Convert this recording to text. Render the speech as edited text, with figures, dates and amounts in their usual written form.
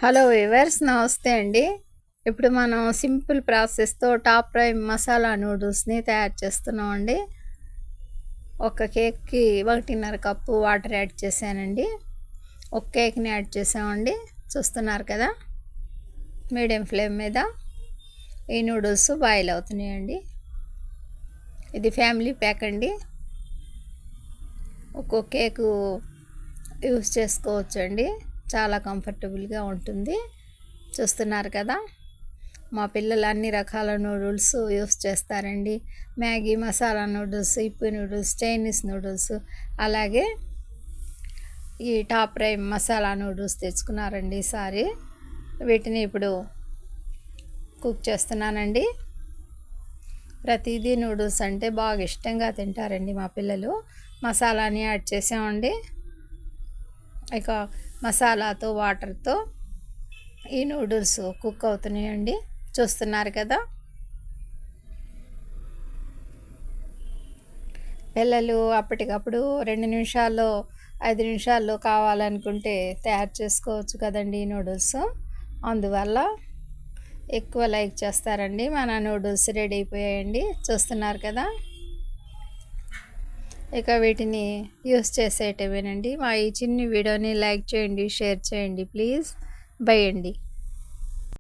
Hello viewers, నమస్తే అండి. ఇప్పుడు మనం సింపుల్ ప్రాసెస్తో టాప్ ఫ్రై మసాలా నూడిల్స్ని తయారు చేస్తున్నామండి. ఒక కేక్కి 1.5 కప్పు వాటర్ యాడ్ చేశానండి. ఒక కేక్ని యాడ్ చేసామండి. చూస్తున్నారు కదా, మీడియం ఫ్లేమ్ మీద ఈ నూడిల్స్ బాయిల్ అవుతున్నాయండి. ఇది ఫ్యామిలీ ప్యాక్ అండి. ఒక్కొక్క కేకు యూస్ చేసుకోవచ్చండి. చాలా కంఫర్టబుల్గా ఉంటుంది. చూస్తున్నారు కదా, మా పిల్లలు అన్ని రకాల నూడిల్స్ యూస్ చేస్తారండి. Maggi, masala noodles, Yippee noodles, Chinese noodles, అలాగే ఈ టాప్ ఫ్రై మసాలా నూడిల్స్ తెచ్చుకున్నారండి ఈసారి. వీటిని ఇప్పుడు కుక్ చేస్తున్నానండి. ప్రతిదీ నూడిల్స్ అంటే బాగా ఇష్టంగా తింటారండి మా పిల్లలు. మసాలాని యాడ్ చేసామండి. ఇక మసాలాతో వాటర్తో ఈ నూడిల్స్ కుక్ అవుతున్నాయండి. చూస్తున్నారు కదా, పిల్లలు అప్పటికప్పుడు 2 నిమిషాల్లో 5 నిమిషాల్లో కావాలనుకుంటే తయారు చేసుకోవచ్చు కదండి ఈ నూడిల్స్. అందువల్ల ఎక్కువ లైక్ చేస్తారండి. మన నూడిల్స్ రెడీ అయిపోయాయండి. చూస్తున్నారు కదా, ఇక వీటిని యూస్ చేసేటవేనండి. మా ఈ చిన్ని వీడియోని లైక్ చేయండి, షేర్ చేయండి ప్లీజ్. బై అండి.